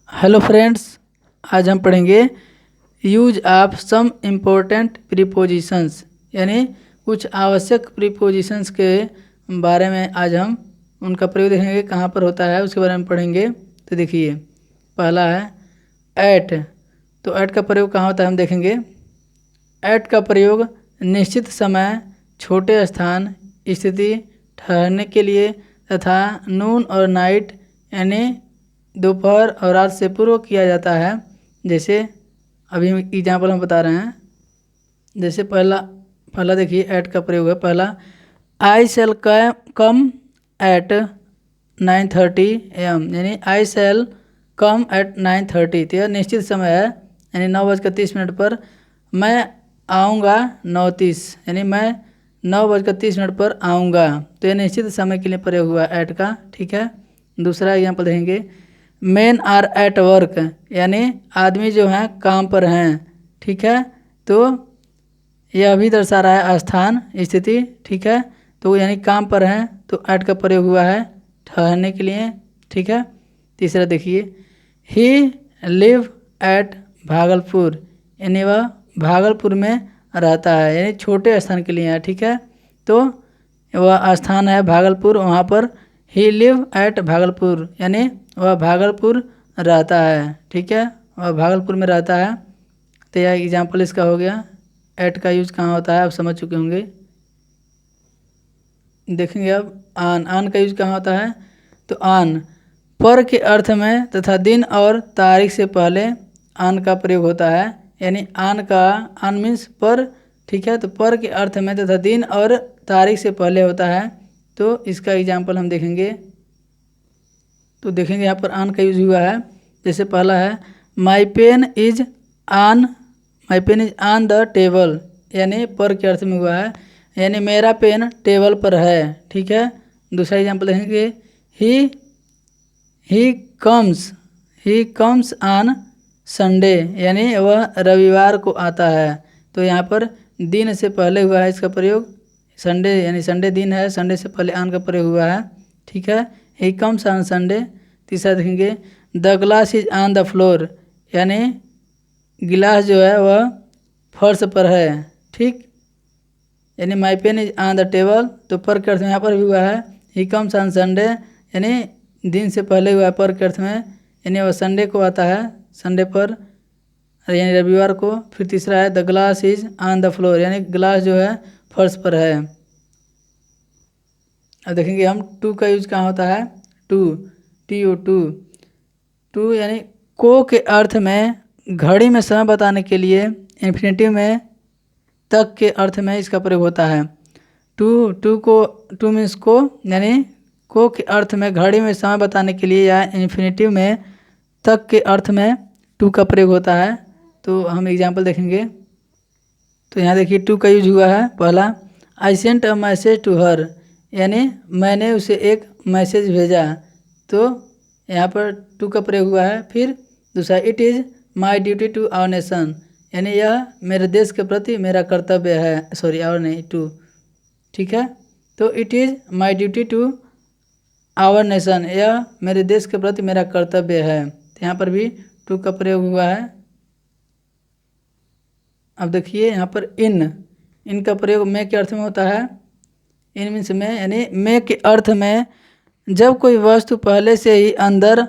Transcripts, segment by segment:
Hello friends, आज हम पढ़ेंगे use of some important prepositions, यानी कुछ आवश्यक प्रीपोजिशंस के बारे में आज हम उनका प्रयोग देखेंगे, कहाँ पर होता है उसके बारे में पढ़ेंगे। तो देखिए, पहला है एट। तो एट का प्रयोग कहाँ होता है हम देखेंगे। एट का प्रयोग निश्चित समय, छोटे स्थान, स्थिति, ठहरने के लिए तथा नून और नाइट यानी दोपहर और रात से पूर्व किया जाता है। जैसे अभी एग्जाम्पल हम बता रहे हैं। जैसे पहला देखिए एट का प्रयोग है। पहला, आई शैल कम एट 9:30 AM, यानी आई शैल कम एट 9:30। तो यह निश्चित समय है, यानी 9:30 पर। मैं आऊँगा 9:30, यानी मैं 9:30 पर आऊँगा। तो यह निश्चित समय के लिए प्रयोग हुआ एट का। ठीक है। दूसरा एग्जाम्पल देखेंगे, मेन आर एट वर्क, यानी आदमी जो हैं काम पर हैं। ठीक है। तो यह भी दर्शा रहा है स्थान, स्थिति। ठीक है। तो यानी काम पर हैं, तो एट का प्रयोग हुआ है ठहरने के लिए। ठीक है। तीसरा देखिए, ही लिव एट भागलपुर, यानी वह भागलपुर में रहता है, यानी छोटे स्थान के लिए है। ठीक है। तो वह स्थान है भागलपुर, वहाँ पर ही लिव एट भागलपुर, यानी वह भागलपुर रहता है। ठीक है, वह भागलपुर में रहता है। तो यह एग्जाम्पल इसका हो गया। एट का यूज कहाँ होता है आप समझ चुके होंगे। देखेंगे अब आन का यूज कहाँ होता है। तो आन पर के अर्थ में तथा दिन और तारीख से पहले आन का प्रयोग होता है, यानी आन मीन्स पर। ठीक है। तो पर के अर्थ में तथा दिन और तारीख से पहले होता है। तो इसका एग्जाम्पल हम देखेंगे। तो देखेंगे यहाँ पर आन का यूज हुआ है। जैसे पहला है, my pen is on the table, यानी पर के अर्थ में हुआ है, यानी मेरा पेन टेबल पर है। ठीक है। दूसरा एग्जाम्पल देखेंगे, ही कम्स ऑन संडे, यानी वह रविवार को आता है। तो यहाँ पर दिन से पहले हुआ है इसका प्रयोग। संडे यानी संडे दिन है, संडे से पहले आन का प्रयोग हुआ है। ठीक है। He comes on Sunday. तीसरा देखेंगे, the glass is on the floor, यानी गिलास जो है वह फर्श पर है। ठीक। यानी my pen is on the table, तो पर के अर्थ में यहाँ पर भी हुआ है। ही कम्स ऑन संडे, यानी दिन से पहले हुआ है पर के अर्थ में, यानी वह संडे को आता है, संडे पर यानी रविवार को। फिर तीसरा है, the glass is on the floor, यानी गिलास जो है फर्श पर है। अब देखेंगे हम टू का यूज कहाँ होता है। टू यानी को के अर्थ में घड़ी में समय बताने के लिए, इन्फिनेटिव में तक के अर्थ में इसका प्रयोग होता है। टू मीन्स को, यानी को के अर्थ में घड़ी में समय बताने के लिए या इन्फिनेटिव में तक के अर्थ में टू का प्रयोग होता है। तो हम एग्जाम्पल देखेंगे। तो यहाँ देखिए टू का यूज हुआ है। पहला, I sent a message to her, यानी मैंने उसे एक मैसेज भेजा। तो यहाँ पर टू का प्रयोग हुआ है। फिर दूसरा, it is my duty to our nation, यानी यह मेरे देश के प्रति मेरा कर्तव्य है। सॉरी, आवर नहीं, टू। ठीक है। तो it is my duty to our nation, यह मेरे देश के प्रति मेरा कर्तव्य है। तो यहाँ पर भी टू का प्रयोग हुआ है। अब देखिए यहाँ पर इन का प्रयोग मे के अर्थ में होता है। इन मीन्स में, यानी मे के अर्थ में जब कोई वस्तु पहले से ही अंदर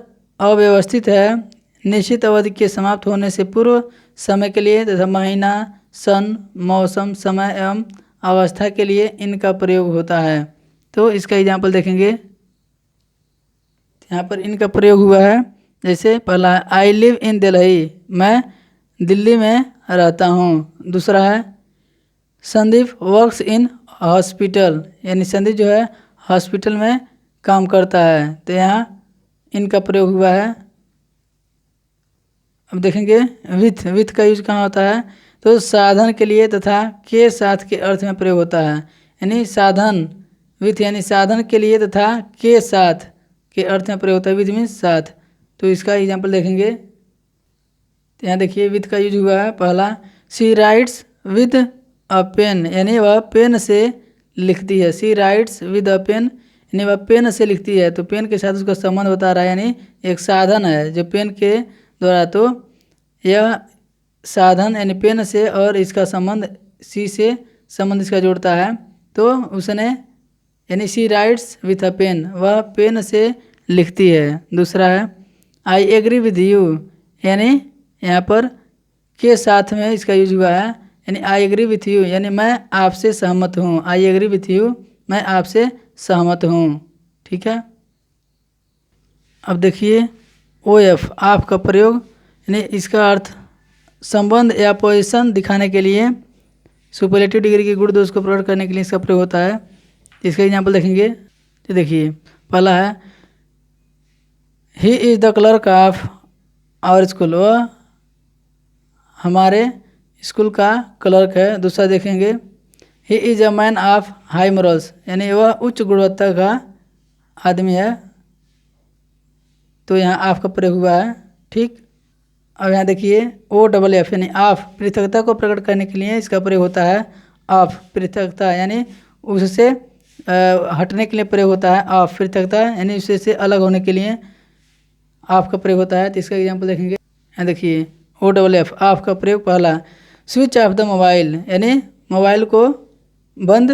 अव्यवस्थित है, निश्चित अवधि के समाप्त होने से पूर्व समय के लिए तथा महीना, सन, मौसम, समय एवं अवस्था के लिए इनका प्रयोग होता है। तो इसका एग्जाम्पल देखेंगे। यहाँ पर इनका प्रयोग हुआ है। जैसे पहला है, आई लिव इन दिल्ली, मैं दिल्ली में रहता हूँ। दूसरा है, संदीप वर्क्स इन हॉस्पिटल, यानी संदीप जो है हॉस्पिटल में काम करता है। तो यहाँ इनका प्रयोग हुआ है। अब देखेंगे विथ का यूज कहाँ होता है। तो साधन के लिए तथा के साथ के अर्थ में प्रयोग होता है, यानी साधन विथ, यानी साधन के लिए तथा के साथ के अर्थ में प्रयोग होता है। विथ मीन्स साथ। तो इसका एग्जाम्पल देखेंगे। तो यहाँ देखिए विथ का यूज हुआ है। पहला, she writes with a pen, यानी वह पेन से लिखती है। She writes with a pen, यानी वह पेन से लिखती है, तो पेन के साथ उसका संबंध बता रहा है, यानी एक साधन है जो पेन के द्वारा, तो यह साधन यानी पेन से और इसका संबंध सी से संबंध इसका जोड़ता है, तो उसने यानी she writes with a pen, वह पेन से लिखती है। दूसरा है आई एग्री विद यू, यानी यहाँ पर के साथ में इसका यूज हुआ है, यानी आई एग्री विथ यू यानी मैं आपसे सहमत हूँ। आई एग्री विथ यू, मैं आपसे सहमत हूँ। ठीक है। अब देखिए ओ एफ ऑफ का प्रयोग, यानी इसका अर्थ संबंध या पोजीशन दिखाने के लिए, सुपरलेटिव डिग्री के गुण दोष को प्रकट करने के लिए इसका प्रयोग होता है। इसका एग्जाम्पल देखेंगे तो देखिए पहला है he is the clerk of our school, वह हमारे स्कूल का क्लर्क है। दूसरा देखेंगे he is a man of high morals, यानी वह उच्च गुणवत्ता का आदमी है, तो यहाँ ऑफ का प्रयोग हुआ है। ठीक। अब यहाँ देखिए ओ डबल एफ यानी ऑफ पृथकता को प्रकट करने के लिए इसका प्रयोग होता है। ऑफ पृथकता यानी उससे हटने के लिए प्रयोग होता है। ऑफ पृथकता यानी उससे अलग होने के लिए ऑफ का प्रयोग होता है। तो इसका एग्जाम्पल देखेंगे, यहाँ देखिए ओ डबल एफ ऑफ का प्रयोग पहला स्विच ऑफ द मोबाइल, यानी मोबाइल को बंद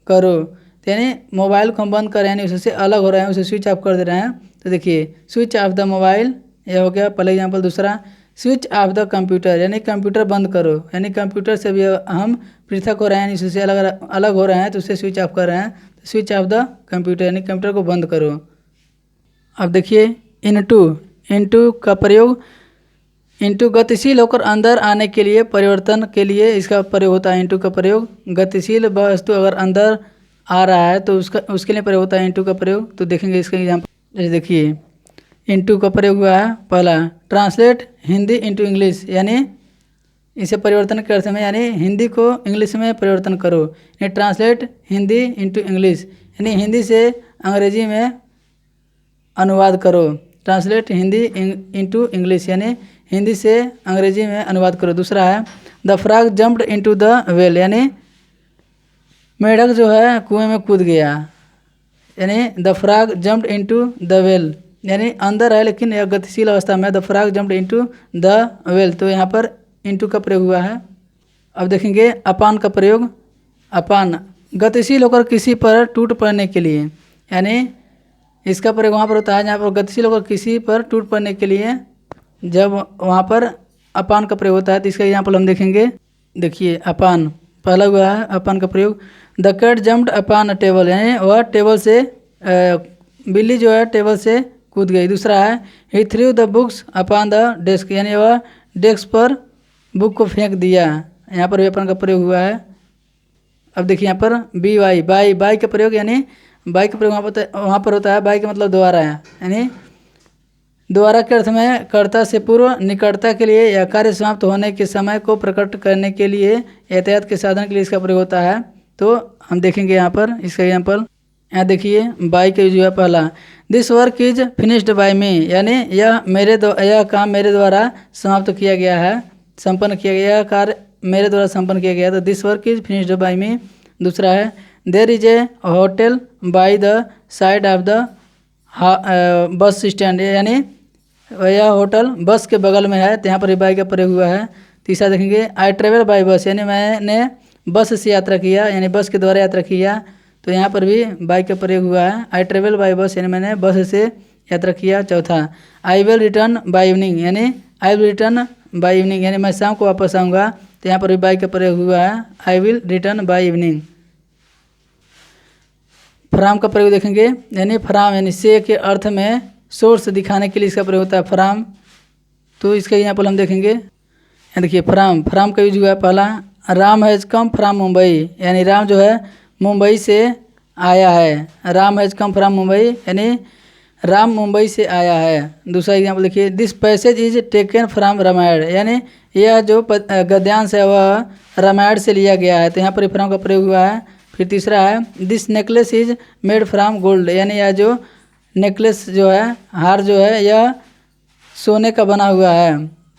करो, तो यानी मोबाइल को हम बंद कर रहे हैं, यानी उससे अलग हो रहे हैं, उसे स्विच ऑफ कर दे रहे हैं। तो देखिए स्विच ऑफ द मोबाइल, यह हो गया पहला एग्जाम्पल। दूसरा स्विच ऑफ द कंप्यूटर, यानी कंप्यूटर बंद करो, यानी कंप्यूटर से भी हम पृथक हो रहे हैं, उससे अलग अलग हो रहे हैं, तो उससे स्विच ऑफ कर रहे हैं। तो स्विच ऑफ द कंप्यूटर यानी कंप्यूटर को बंद करो। अब देखिए इनटू का प्रयोग, इनटू गतिशील होकर अंदर आने के लिए, परिवर्तन के लिए इसका प्रयोग होता है। इनटू का प्रयोग गतिशील वस्तु अगर अंदर आ रहा है तो उसके लिए प्रयोग होता है इनटू का प्रयोग। तो देखेंगे इसका एग्जाम्पल, जैसे देखिए इनटू का प्रयोग हुआ है पहला ट्रांसलेट हिंदी इनटू इंग्लिश, यानी इसे परिवर्तन के अर्थ में, यानी हिंदी को इंग्लिश में परिवर्तन करो, यानी ट्रांसलेट हिंदी इनटू इंग्लिश, यानी हिंदी से अंग्रेजी में अनुवाद करो। ट्रांसलेट हिंदी इनटू इंग्लिश, यानी हिंदी से अंग्रेजी में अनुवाद करो। दूसरा है the frog jumped into the well, यानी मेढक जो है कुएं में कूद गया, यानी the frog jumped into the well, यानी अंदर है लेकिन यह गतिशील अवस्था में। The frog jumped into the well, तो यहाँ पर इनटू का प्रयोग हुआ है। अब देखेंगे अपान का प्रयोग। अपान गतिशील होकर किसी पर टूट पड़ने के लिए, यानी इसका प्रयोग वहाँ पर होता है जहाँ पर गतिशील होकर किसी पर टूट पड़ने के लिए, जब वहाँ पर अपान का प्रयोग होता है। तो इसका एग्जाम्पल हम देखेंगे, देखिए अपान पहला हुआ है अपान का प्रयोग the cat jumped upon a table, यानी वह टेबल से बिल्ली जो है टेबल से कूद गई। दूसरा है he threw the books upon the desk, यानी वह डेस्क पर बुक को फेंक दिया, यहाँ पर भी अपान का प्रयोग हुआ है। अब देखिए यहाँ पर बी वाई बाई का प्रयोग, यानी बाई का प्रयोग वहाँ पर होता है। बाई का मतलब द्वारा है, यानी द्वारा के अर्थ में कर्ता से पूर्व निकटता के लिए या कार्य समाप्त होने के समय को प्रकट करने के लिए यातायात के साधन के लिए इसका प्रयोग होता है। तो हम देखेंगे यहाँ पर इसका एग्जाम्पल, यहाँ देखिए बाई का यूज हुआ पहला this work is finished by me, यानी यह काम मेरे द्वारा समाप्त किया गया है, संपन्न किया गया, कार्य मेरे द्वारा संपन्न किया गया। तो this work is finished by me. दूसरा है there is a hotel by the side of the bus stand, यानी यह होटल बस के बगल में है, तो यहाँ पर बाई का प्रयोग हुआ है। तीसरा देखेंगे आई ट्रेवल बाय बस, यानी मैंने बस से यात्रा किया, यानी बस के द्वारा यात्रा किया, तो यहाँ पर भी बाई का प्रयोग हुआ है। आई ट्रेवल बाय बस, यानी मैंने बस से यात्रा किया। चौथा I will return by evening, यानी I will return by evening, यानी मैं शाम को वापस आऊँगा, तो यहाँ पर भी बाई का प्रयोग हुआ है आई will return by evening. From का प्रयोग देखेंगे, यानी फ्राम यानी से के अर्थ में सोर्स दिखाने के लिए इसका प्रयोग होता है फ्राम। तो इसका यहाँ पर हम देखेंगे, यहाँ देखिए फ्राम का यूज हुआ है पहला Ram has come from Mumbai, यानी राम जो है मुंबई से आया है। Ram has come from Mumbai, यानी राम मुंबई से आया है। दूसरा एग्जाम्पल देखिए this passage is taken from Ramayana, यानी यह जो गद्यांश है वह रामायण से लिया गया है, तो यहाँ पर फ्राम का प्रयोग हुआ है। फिर तीसरा है this necklace is made from gold, यानी यह जो नेकलेस जो है हार जो है यह सोने का बना हुआ है,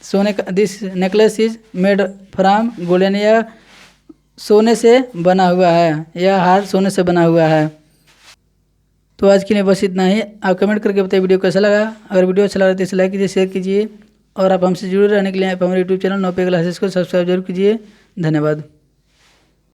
सोने का। This necklace is made from gold, यानी यह सोने से बना हुआ है, यह हार सोने से बना हुआ है। तो आज के लिए बस इतना ही। आप कमेंट करके बताइए वीडियो कैसा लगा। अगर वीडियो अच्छा लगा तो इसे लाइक कीजिए, शेयर कीजिए और आप हमसे जुड़े रहने के लिए आप हमारे यूट्यूब चैनल नौपे क्लासेस को सब्सक्राइब जरूर कीजिए। धन्यवाद।